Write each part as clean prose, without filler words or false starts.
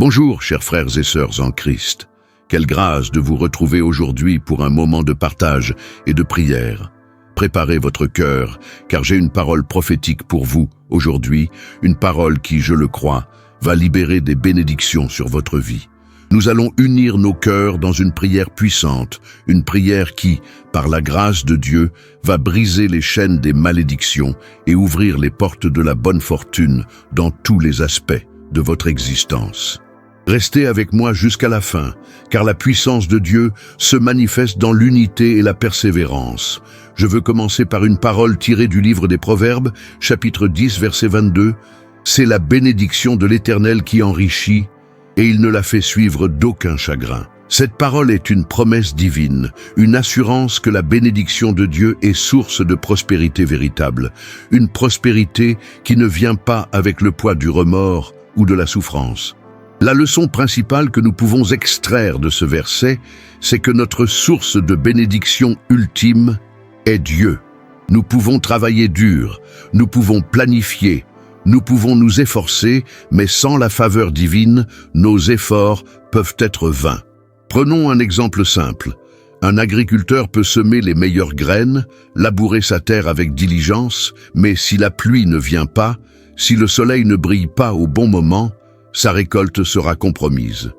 Bonjour, chers frères et sœurs en Christ. Quelle grâce de vous retrouver aujourd'hui pour un moment de partage et de prière. Préparez votre cœur, car j'ai une parole prophétique pour vous aujourd'hui, une parole qui, je le crois, va libérer des bénédictions sur votre vie. Nous allons unir nos cœurs dans une prière puissante, une prière qui, par la grâce de Dieu, va briser les chaînes des malédictions et ouvrir les portes de la bonne fortune dans tous les aspects de votre existence. Restez avec moi jusqu'à la fin, car la puissance de Dieu se manifeste dans l'unité et la persévérance. Je veux commencer par une parole tirée du livre des Proverbes, chapitre 10, verset 22. « C'est la bénédiction de l'Éternel qui enrichit, et il ne la fait suivre d'aucun chagrin. » Cette parole est une promesse divine, une assurance que la bénédiction de Dieu est source de prospérité véritable, une prospérité qui ne vient pas avec le poids du remords ou de la souffrance. La leçon principale que nous pouvons extraire de ce verset, c'est que notre source de bénédiction ultime est Dieu. Nous pouvons travailler dur, nous pouvons planifier, nous pouvons nous efforcer, mais sans la faveur divine, nos efforts peuvent être vains. Prenons un exemple simple. Un agriculteur peut semer les meilleures graines, labourer sa terre avec diligence, mais si la pluie ne vient pas, si le soleil ne brille pas au bon moment, sa récolte sera compromise.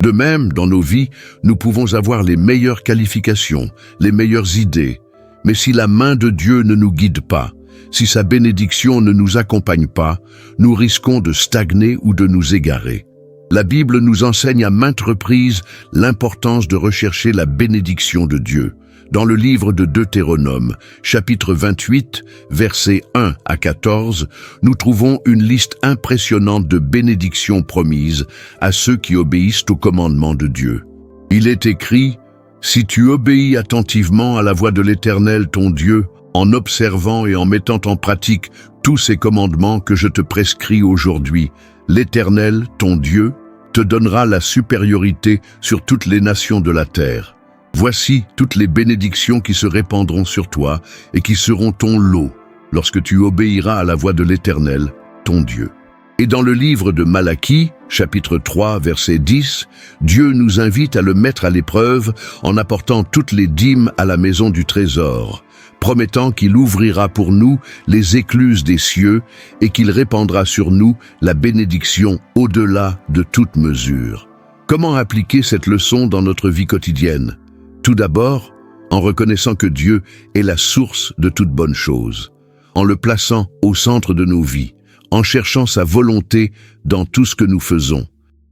De même, dans nos vies, nous pouvons avoir les meilleures qualifications, les meilleures idées, mais si la main de Dieu ne nous guide pas, si sa bénédiction ne nous accompagne pas, nous risquons de stagner ou de nous égarer. La Bible nous enseigne à maintes reprises l'importance de rechercher la bénédiction de Dieu. Dans le livre de Deutéronome, chapitre 28, versets 1 à 14, nous trouvons une liste impressionnante de bénédictions promises à ceux qui obéissent au commandement de Dieu. Il est écrit « Si tu obéis attentivement à la voix de l'Éternel ton Dieu, en observant et en mettant en pratique tous ces commandements que je te prescris aujourd'hui, l'Éternel, ton Dieu, te donnera la supériorité sur toutes les nations de la terre. Voici toutes les bénédictions qui se répandront sur toi et qui seront ton lot lorsque tu obéiras à la voix de l'Éternel, ton Dieu. » Et dans le livre de Malachie, chapitre 3, verset 10, Dieu nous invite à le mettre à l'épreuve en apportant toutes les dîmes à la maison du trésor, promettant qu'il ouvrira pour nous les écluses des cieux et qu'il répandra sur nous la bénédiction au-delà de toute mesure. Comment appliquer cette leçon dans notre vie quotidienne? Tout d'abord, en reconnaissant que Dieu est la source de toute bonne chose, en le plaçant au centre de nos vies, en cherchant sa volonté dans tout ce que nous faisons.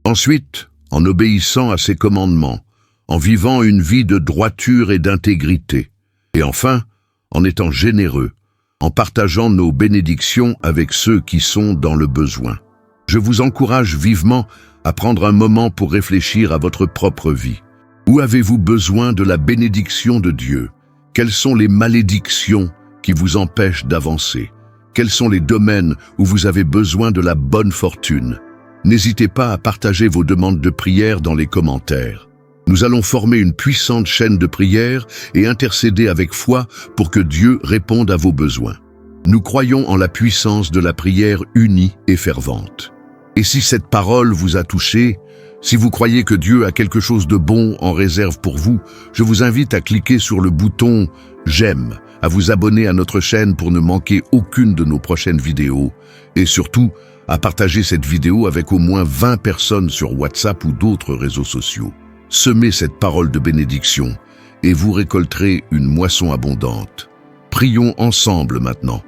Ensuite, en obéissant à ses commandements, en vivant une vie de droiture et d'intégrité. Et enfin, en étant généreux, en partageant nos bénédictions avec ceux qui sont dans le besoin. Je vous encourage vivement à prendre un moment pour réfléchir à votre propre vie. Où avez-vous besoin de la bénédiction de Dieu? Quelles sont les malédictions qui vous empêchent d'avancer? Quels sont les domaines où vous avez besoin de la bonne fortune? N'hésitez pas à partager vos demandes de prière dans les commentaires. Nous allons former une puissante chaîne de prière et intercéder avec foi pour que Dieu réponde à vos besoins. Nous croyons en la puissance de la prière unie et fervente. Et si cette parole vous a touché, si vous croyez que Dieu a quelque chose de bon en réserve pour vous, je vous invite à cliquer sur le bouton « J'aime », à vous abonner à notre chaîne pour ne manquer aucune de nos prochaines vidéos et surtout à partager cette vidéo avec au moins 20 personnes sur WhatsApp ou d'autres réseaux sociaux. Semez cette parole de bénédiction et vous récolterez une moisson abondante. Prions ensemble maintenant,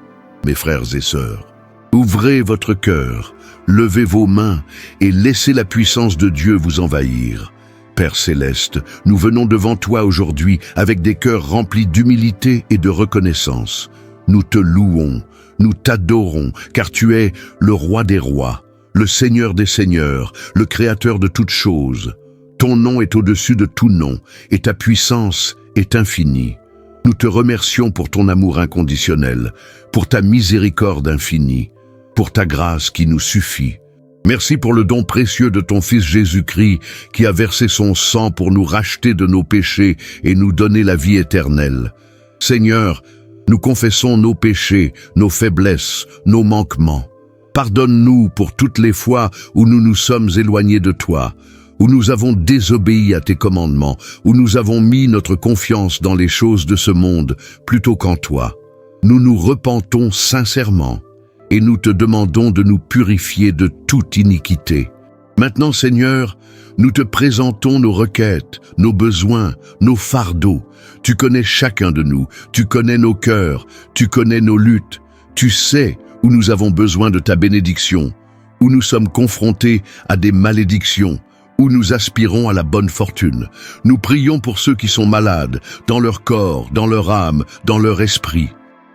mes frères et sœurs. Ouvrez votre cœur, levez vos mains et laissez la puissance de Dieu vous envahir. Père céleste, nous venons devant toi aujourd'hui avec des cœurs remplis d'humilité et de reconnaissance. Nous te louons, nous t'adorons, car tu es le roi des rois, le Seigneur des seigneurs, le Créateur de toutes choses. Ton nom est au-dessus de tout nom, et ta puissance est infinie. Nous te remercions pour ton amour inconditionnel, pour ta miséricorde infinie, pour ta grâce qui nous suffit. Merci pour le don précieux de ton Fils Jésus-Christ qui a versé son sang pour nous racheter de nos péchés et nous donner la vie éternelle. Seigneur, nous confessons nos péchés, nos faiblesses, nos manquements. Pardonne-nous pour toutes les fois où nous nous sommes éloignés de toi, où nous avons désobéi à tes commandements, où nous avons mis notre confiance dans les choses de ce monde plutôt qu'en toi. Nous nous repentons sincèrement et nous te demandons de nous purifier de toute iniquité. Maintenant, Seigneur, nous te présentons nos requêtes, nos besoins, nos fardeaux. Tu connais chacun de nous, tu connais nos cœurs, tu connais nos luttes. Tu sais où nous avons besoin de ta bénédiction, où nous sommes confrontés à des malédictions, où nous aspirons à la bonne fortune. Nous prions pour ceux qui sont malades, dans leur corps, dans leur âme, dans leur esprit.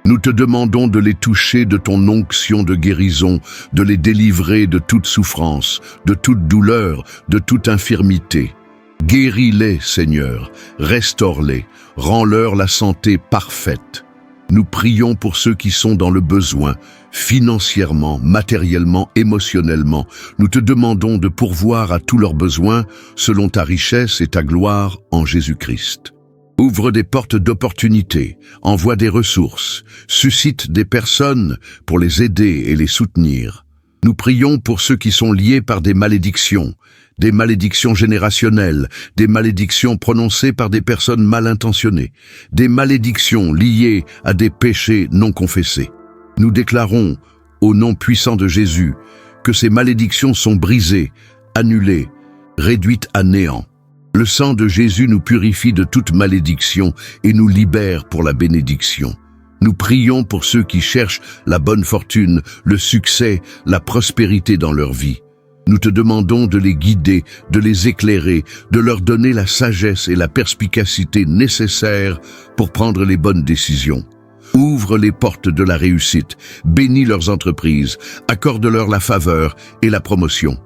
Nous te demandons de les toucher de ton onction de guérison, de les délivrer de toute souffrance, de toute douleur, de toute infirmité. Guéris-les, Seigneur, restaure-les, rends-leur la santé parfaite. Nous prions pour ceux qui sont dans le besoin, financièrement, matériellement, émotionnellement. Nous te demandons de pourvoir à tous leurs besoins selon ta richesse et ta gloire en Jésus-Christ. Ouvre des portes d'opportunité, envoie des ressources, suscite des personnes pour les aider et les soutenir. Nous prions pour ceux qui sont liés par des malédictions générationnelles, des malédictions prononcées par des personnes mal intentionnées, des malédictions liées à des péchés non confessés. Nous déclarons, au nom puissant de Jésus, que ces malédictions sont brisées, annulées, réduites à néant. Le sang de Jésus nous purifie de toute malédiction et nous libère pour la bénédiction. Nous prions pour ceux qui cherchent la bonne fortune, le succès, la prospérité dans leur vie. Nous te demandons de les guider, de les éclairer, de leur donner la sagesse et la perspicacité nécessaires pour prendre les bonnes décisions. Ouvre les portes de la réussite, bénis leurs entreprises, accorde-leur la faveur et la promotion.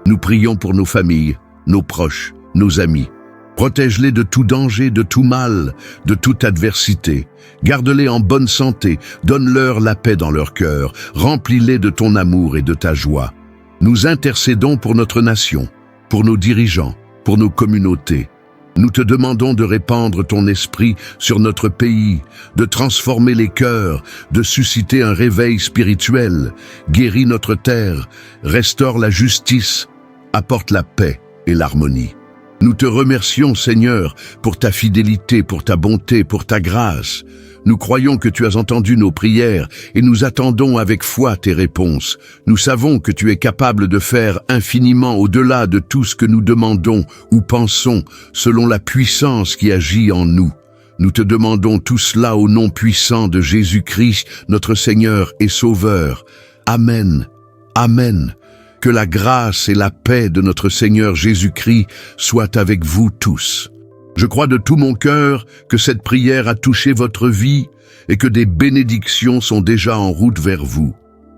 Nous prions pour nos familles, nos proches, nos amis. Protège-les de tout danger, de tout mal, de toute adversité. Garde-les en bonne santé, donne-leur la paix dans leur cœur, remplis-les de ton amour et de ta joie. Nous intercédons pour notre nation, pour nos dirigeants, pour nos communautés. Nous te demandons de répandre ton esprit sur notre pays, de transformer les cœurs, de susciter un réveil spirituel, guéris notre terre, restaure la justice, apporte la paix et l'harmonie. Nous te remercions, Seigneur, pour ta fidélité, pour ta bonté, pour ta grâce. Nous croyons que tu as entendu nos prières et nous attendons avec foi tes réponses. Nous savons que tu es capable de faire infiniment au-delà de tout ce que nous demandons ou pensons, selon la puissance qui agit en nous. Nous te demandons tout cela au nom puissant de Jésus-Christ, notre Seigneur et Sauveur. Amen. Amen. Que la grâce et la paix de notre Seigneur Jésus-Christ soient avec vous tous. Je crois de tout mon cœur que cette prière a touché votre vie et que des bénédictions sont déjà en route vers vous.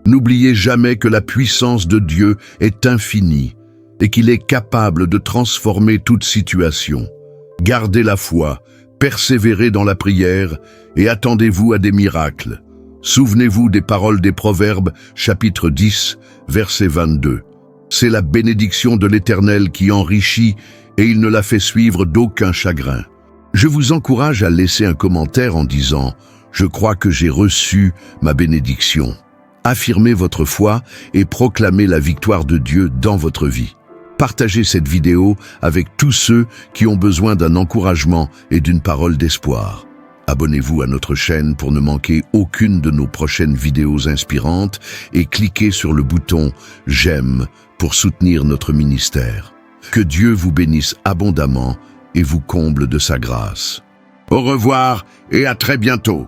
N'oubliez jamais que la puissance de Dieu est infinie et qu'il est capable de transformer toute situation. Gardez la foi, persévérez dans la prière et attendez-vous à des miracles. Souvenez-vous des paroles des Proverbes, chapitre 10, verset 22. C'est la bénédiction de l'Éternel qui enrichit et il ne la fait suivre d'aucun chagrin. Je vous encourage à laisser un commentaire en disant « Je crois que j'ai reçu ma bénédiction ». Affirmez votre foi et proclamez la victoire de Dieu dans votre vie. Partagez cette vidéo avec tous ceux qui ont besoin d'un encouragement et d'une parole d'espoir. Abonnez-vous à notre chaîne pour ne manquer aucune de nos prochaines vidéos inspirantes et cliquez sur le bouton « J'aime » pour soutenir notre ministère. Que Dieu vous bénisse abondamment et vous comble de sa grâce. Au revoir et à très bientôt.